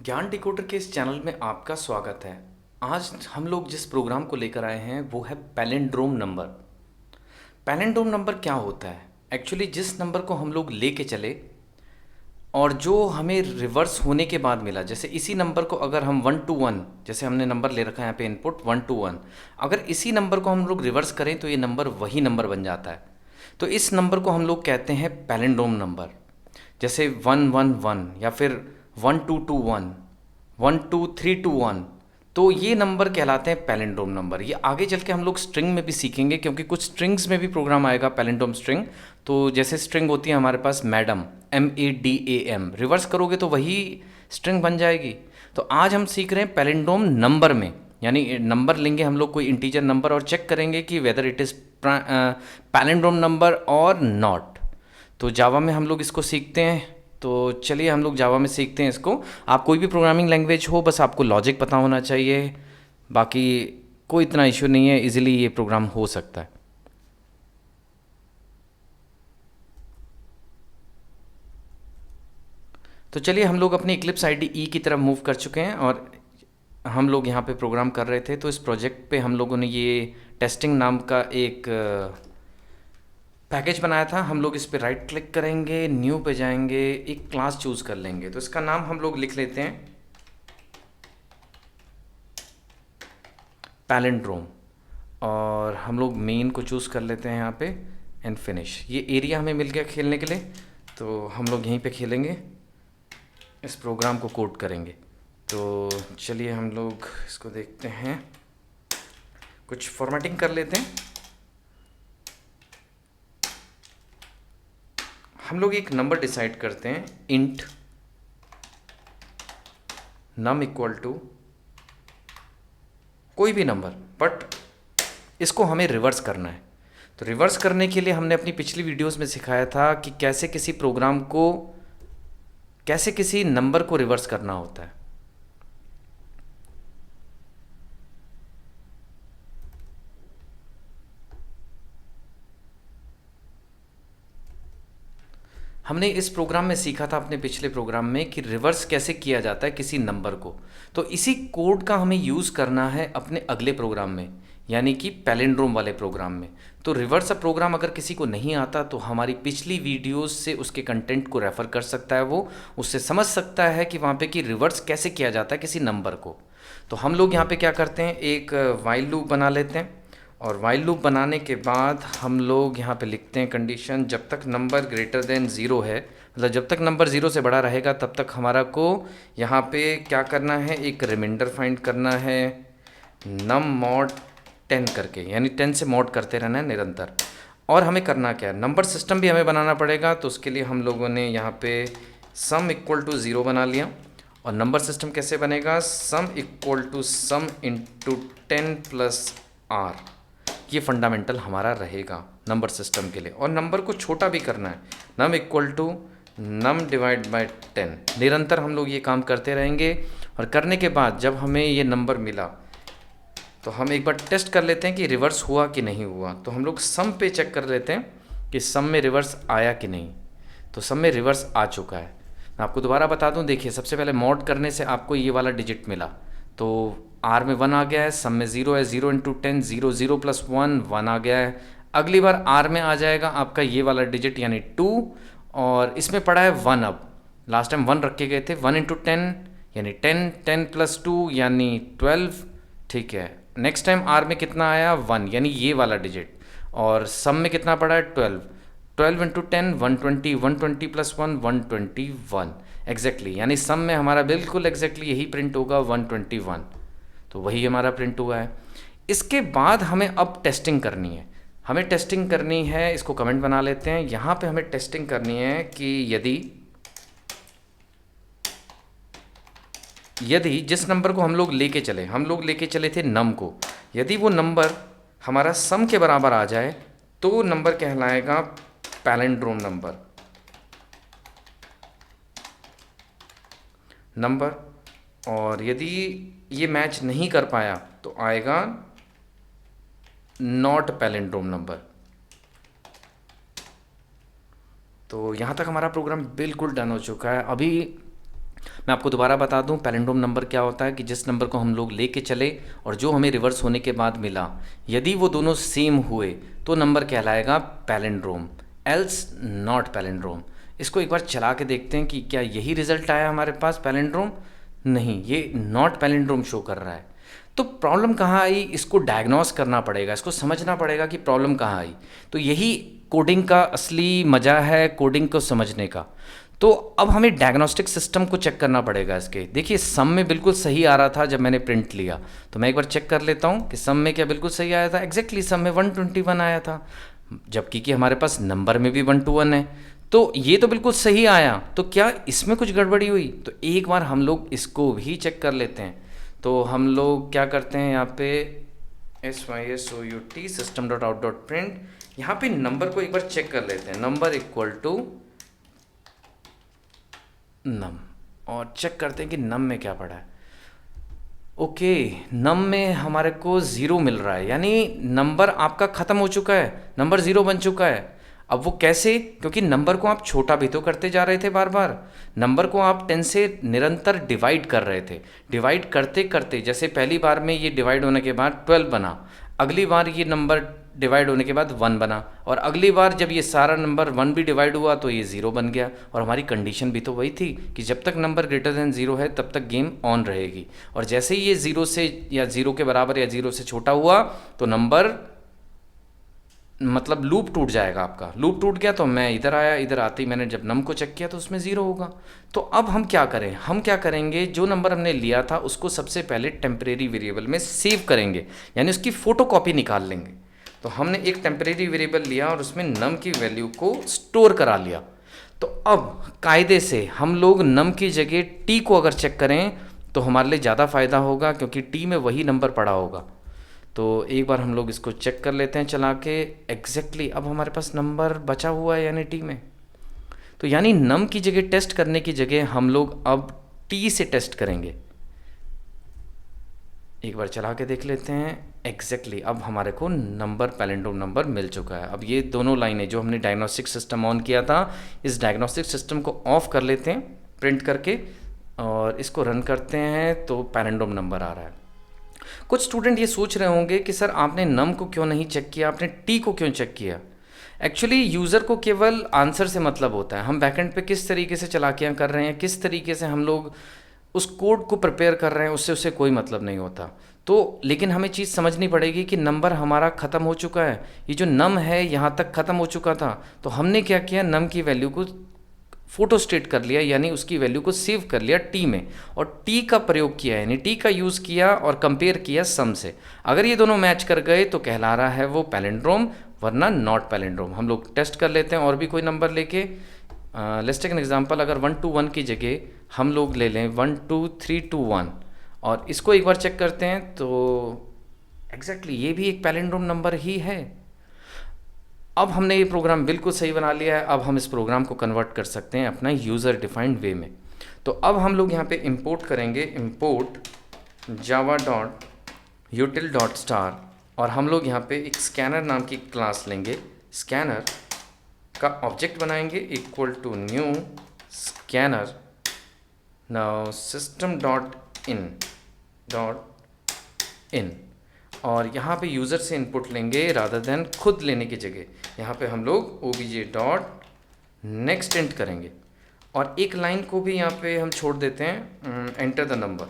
ज्ञान डिकोडर के इस चैनल में आपका स्वागत है। आज हम लोग जिस प्रोग्राम को लेकर आए हैं वो है पैलिंड्रोम नंबर। पैलिंड्रोम नंबर क्या होता है? एक्चुअली जिस नंबर को हम लोग लेके चले और जो हमें रिवर्स होने के बाद मिला, जैसे इसी नंबर को अगर हम 1 to 1, जैसे हमने नंबर ले रखा है यहाँ पे इनपुट 1 to 1, अगर इसी नंबर को हम लोग रिवर्स करें तो ये नंबर वही नंबर बन जाता है। तो इस नंबर को हम लोग कहते हैं पैलिंड्रोम नंबर। जैसे 1 1 1 या फिर 1 2 2 1, 1 2 3 2 1, तो ये नंबर कहलाते हैं पैलिंड्रोम नंबर। ये आगे चल के हम लोग स्ट्रिंग में भी सीखेंगे, क्योंकि कुछ स्ट्रिंग्स में भी प्रोग्राम आएगा पैलिंड्रोम स्ट्रिंग। तो जैसे स्ट्रिंग होती है हमारे पास मैडम, MADAM, रिवर्स करोगे तो वही स्ट्रिंग बन जाएगी। तो आज हम सीख रहे हैं पैलिंड्रोम नंबर में, यानी नंबर लेंगे हम लोग कोई इंटीजर नंबर और चेक करेंगे कि whether it is palindrome number और नॉट। तो जावा में हम लोग इसको सीखते हैं। तो चलिए हम लोग जावा में सीखते हैं इसको। आप कोई भी प्रोग्रामिंग लैंग्वेज हो, बस आपको लॉजिक पता होना चाहिए, बाकी कोई इतना इशू नहीं है, इजीली ये प्रोग्राम हो सकता है। तो चलिए हम लोग अपनी इक्लिप्स IDE की तरफ मूव कर चुके हैं और हम लोग यहाँ पे प्रोग्राम कर रहे थे। तो इस प्रोजेक्ट पे हम लोगों ने ये टेस्टिंग नाम का एक पैकेज बनाया था। हम लोग इस पे राइट क्लिक करेंगे, न्यू पे जाएंगे, एक क्लास चूज़ कर लेंगे। तो इसका नाम हम लोग लिख लेते हैं पैलिंड्रोम, और हम लोग मेन को चूज़ कर लेते हैं यहाँ पे एंड फिनिश। ये एरिया हमें मिल गया खेलने के लिए, तो हम लोग यहीं पे खेलेंगे, इस प्रोग्राम को कोड करेंगे। तो चलिए हम लोग इसको देखते हैं, कुछ फॉर्मेटिंग कर लेते हैं। हम लोग एक नंबर डिसाइड करते हैं, इंट नम इक्वल टू कोई भी नंबर, बट इसको हमें रिवर्स करना है। तो रिवर्स करने के लिए हमने अपनी पिछली वीडियोस में सिखाया था कि कैसे किसी प्रोग्राम को, कैसे किसी नंबर को रिवर्स करना होता है। हमने इस प्रोग्राम में सीखा था अपने पिछले प्रोग्राम में कि रिवर्स कैसे किया जाता है किसी नंबर को। तो इसी कोड का हमें यूज़ करना है अपने अगले प्रोग्राम में, यानी कि पैलिंड्रोम वाले प्रोग्राम में। तो रिवर्स प्रोग्राम अगर किसी को नहीं आता तो हमारी पिछली वीडियोस से उसके कंटेंट को रेफ़र कर सकता है, वो उससे समझ सकता है कि वहाँ पे कि रिवर्स कैसे किया जाता है किसी नंबर को। तो हम लोग यहाँ पे क्या करते हैं, एक वाइल लूप बना लेते हैं, और वाइल लूप बनाने के बाद हम लोग यहाँ पे लिखते हैं कंडीशन जब तक नंबर ग्रेटर देन ज़ीरो है, मतलब जब तक नंबर ज़ीरो से बड़ा रहेगा तब तक हमारा को यहाँ पे क्या करना है, एक रिमाइंडर फाइंड करना है नम मॉड 10 करके, यानी 10 से मॉड करते रहना है निरंतर। और हमें करना क्या है, नंबर सिस्टम भी हमें बनाना पड़ेगा। तो उसके लिए हम लोगों ने यहाँ पे सम इक्वल टू ज़ीरो बना लिया। और नंबर सिस्टम कैसे बनेगा, sum equal to sum into 10+r। ये फंडामेंटल हमारा रहेगा नंबर सिस्टम के लिए। और नंबर को छोटा भी करना है, num equal to num divide by 10। निरंतर हम लोग ये काम करते रहेंगे। और करने के बाद जब हमें ये नंबर मिला तो हम एक बार टेस्ट कर लेते हैं कि रिवर्स हुआ कि नहीं हुआ। तो हम लोग सम पे चेक कर लेते हैं कि सम में रिवर्स आया कि नहीं। तो सम में रिवर्स आ चुका है। मैं आपको दोबारा बता दूं, देखिए सबसे पहले मॉड करने से आपको ये वाला डिजिट मिला, तो आर में 1 आ गया है, सम में 0 है, 0 इंटू 10 0, 0+1 1 आ गया है। अगली बार आर में आ जाएगा आपका ये वाला डिजिट यानी 2, और इसमें पड़ा है 1। अब लास्ट टाइम 1 रखे गए थे, 1 इंटू 10 यानी 10, 10+2 यानी 12, ठीक है। नेक्स्ट टाइम आर में कितना आया, 1, यानी ये वाला डिजिट। और सम में कितना पड़ा है, 12, 12 इंटू 10 120, 120+1 121 एग्जैक्टली, यानी सम में हमारा बिल्कुल एग्जैक्टली यही प्रिंट होगा 121। तो वही हमारा प्रिंट हुआ है। इसके बाद हमें अब टेस्टिंग करनी है। हमें टेस्टिंग करनी है, इसको कमेंट बना लेते हैं। यहाँ पे हमें टेस्टिंग करनी है कि यदि जिस नंबर को हम लोग लेके चले थे नम को, यदि वो नंबर हमारा सम के बराबर आ जाए तो नंबर कहलाएगा पैलिंड्रोम नंबर। और यदि ये मैच नहीं कर पाया तो आएगा नॉट पैलिंड्रोम नंबर। तो यहाँ तक हमारा प्रोग्राम बिल्कुल डन हो चुका है। अभी मैं आपको दोबारा बता दूं, पैलिंड्रोम नंबर क्या होता है कि जिस नंबर को हम लोग लेके चले और जो हमें रिवर्स होने के बाद मिला, यदि वो दोनों सेम हुए तो नंबर कहलाएगा पैलिंड्रोम, एल्स नॉट पैलिंड्रोम। इसको एक बार चला के देखते हैं कि क्या यही रिजल्ट आया हमारे पास पैलिंड्रोम। नहीं, ये नॉट पैलिंड्रोम शो कर रहा है। तो प्रॉब्लम कहाँ आई, इसको डायग्नोस करना पड़ेगा, इसको समझना पड़ेगा कि प्रॉब्लम कहाँ आई। तो यही कोडिंग का असली मज़ा है, कोडिंग को समझने का। तो अब हमें डायग्नोस्टिक सिस्टम को चेक करना पड़ेगा इसके। देखिए सम में बिल्कुल सही आ रहा था जब मैंने प्रिंट लिया, तो मैं एक बार चेक कर लेता हूँ कि सम में क्या बिल्कुल सही आया था। एग्जैक्टली सम में 121 आया था, जबकि कि हमारे पास नंबर में भी 1 to 1 है। तो ये तो बिल्कुल सही आया, तो क्या इसमें कुछ गड़बड़ी हुई? तो एक बार हम लोग इसको भी चेक कर लेते हैं। तो हम लोग क्या करते हैं, यहाँ पे SYSOUT system.out.print, यहाँ पे नंबर को एक बार चेक कर लेते हैं। नंबर इक्वल टू नम, और चेक करते हैं कि नम में क्या पड़ा है। ओके, नम में हमारे को ज़ीरो मिल रहा है, यानी नंबर आपका ख़त्म हो चुका है, नंबर ज़ीरो बन चुका है। अब वो कैसे? क्योंकि नंबर को आप छोटा भी तो करते जा रहे थे बार बार, नंबर को आप 10 से निरंतर डिवाइड कर रहे थे। डिवाइड करते करते जैसे पहली बार में ये डिवाइड होने के बाद 12 बना, अगली बार ये नंबर डिवाइड होने के बाद 1 बना, और अगली बार जब ये सारा नंबर 1 भी डिवाइड हुआ तो ये 0 बन गया। और हमारी कंडीशन भी तो वही थी कि जब तक नंबर ग्रेटर देन 0 है तब तक गेम ऑन रहेगी, और जैसे ही ये 0 से या 0 के बराबर या 0 से छोटा हुआ तो नंबर मतलब लूप टूट जाएगा आपका। लूप टूट गया तो मैं इधर आया, इधर आते ही मैंने जब नम को चेक किया तो उसमें 0 होगा। तो अब हम क्या करें, हम क्या करेंगे, जो नंबर हमने लिया था उसको सबसे पहले टेम्परेरी वेरिएबल में सेव करेंगे, यानी उसकी फ़ोटोकॉपी निकाल लेंगे। तो हमने एक टेम्परेरी वेरिएबल लिया और उसमें नम की वैल्यू को स्टोर करा लिया। तो अब कायदे से हम लोग नम की जगह टी को अगर चेक करें तो हमारे लिए ज़्यादा फ़ायदा होगा, क्योंकि टी में वही नंबर पड़ा होगा। तो एक बार हम लोग इसको चेक कर लेते हैं चला के। एग्जैक्टली अब हमारे पास नंबर बचा हुआ है यानी टी में। तो यानी नम की जगह टेस्ट करने की जगह हम लोग अब टी से टेस्ट करेंगे। एक बार चला के देख लेते हैं। एग्जैक्टली अब हमारे को नंबर, पैलिंड्रोम नंबर मिल चुका है। अब ये दोनों लाइनें जो हमने डायग्नोस्टिक सिस्टम ऑन किया था, इस डायग्नोस्टिक सिस्टम को ऑफ कर लेते हैं प्रिंट करके, और इसको रन करते हैं तो पैलिंड्रोम नंबर आ रहा है। कुछ स्टूडेंट ये सोच रहे होंगे कि सर आपने नम को क्यों नहीं चेक किया, आपने टी को क्यों चेक किया। एक्चुअली यूज़र को केवल आंसर से मतलब होता है, हम बैकएंड पे किस तरीके से चालाकियाँ कर रहे हैं, किस तरीके से हम लोग उस कोड को प्रिपेयर कर रहे हैं, उससे कोई मतलब नहीं होता। तो लेकिन हमें चीज़ समझनी पड़ेगी कि नंबर हमारा ख़त्म हो चुका है, ये जो नम है यहाँ तक ख़त्म हो चुका था। तो हमने क्या किया, नम की वैल्यू को फोटो स्टेट कर लिया, यानी उसकी वैल्यू को सेव कर लिया टी में, और टी का प्रयोग किया, यानी टी का यूज़ किया और कंपेयर किया सम से। अगर ये दोनों मैच कर गए तो कहला रहा है वो पैलिंड्रोम, वरना नॉट पैलिंड्रोम। हम लोग टेस्ट कर लेते हैं और भी कोई नंबर लेके। लेट्स टेक एन एग्जांपल, अगर 1 to 1 की जगह हम लोग ले लें 1 2 3 2 1, और इसको एक बार चेक करते हैं तो एग्जैक्टली ये भी एक पैलिंड्रोम नंबर ही है। अब हमने ये प्रोग्राम बिल्कुल सही बना लिया है। अब हम इस प्रोग्राम को कन्वर्ट कर सकते हैं अपना यूज़र डिफाइंड वे में। तो अब हम लोग यहाँ पे इंपोर्ट करेंगे, इंपोर्ट java.util.star, और हम लोग यहाँ पे एक स्कैनर नाम की क्लास लेंगे। स्कैनर का ऑब्जेक्ट बनाएंगे equal to new scanner, now system.in, और यहाँ पे यूज़र से इनपुट लेंगे रादर देन खुद लेने की जगह। यहाँ पे हम लोग obj.next इंट करेंगे, और एक लाइन को भी यहाँ पे हम छोड़ देते हैं, एंटर द नंबर।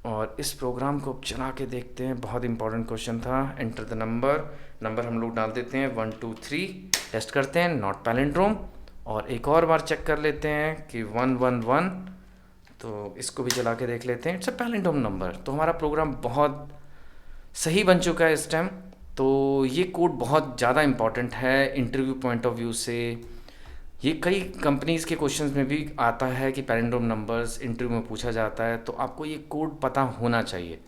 और इस प्रोग्राम को चला के देखते हैं, बहुत इंपॉर्टेंट क्वेश्चन था। एंटर द नंबर हम लोग डाल देते हैं 1 2 3, टेस्ट करते हैं नॉट पैलिंड्रोम, और एक और बार चेक कर लेते हैं कि 1 1 1, तो इसको भी चला के देख लेते हैं, इट्स अ पैलिंड्रोम नंबर। तो हमारा प्रोग्राम बहुत सही बन चुका है इस टाइम। तो ये कोड बहुत ज़्यादा इम्पॉर्टेंट है इंटरव्यू पॉइंट ऑफ व्यू से। ये कई कंपनीज़ के क्वेश्चंस में भी आता है कि पैलिंड्रोम नंबर्स इंटरव्यू में पूछा जाता है, तो आपको ये कोड पता होना चाहिए।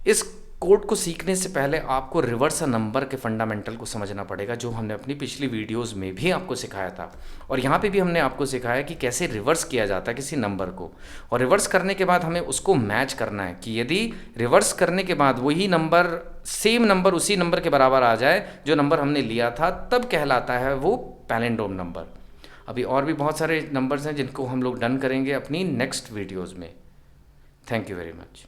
इस कोड को सीखने से पहले आपको रिवर्स नंबर के फंडामेंटल को समझना पड़ेगा, जो हमने अपनी पिछली वीडियोस में भी आपको सिखाया था। और यहाँ पे भी हमने आपको सिखाया कि कैसे रिवर्स किया जाता है किसी नंबर को। और रिवर्स करने के बाद हमें उसको मैच करना है कि यदि रिवर्स करने के बाद वही नंबर, सेम नंबर उसी नंबर के बराबर आ जाए जो नंबर हमने लिया था, तब कहलाता है वो पैलिंड्रोम नंबर। अभी और भी बहुत सारे नंबर्स हैं जिनको हम लोग डन करेंगे अपनी नेक्स्ट वीडियोज़ में। Thank you very much.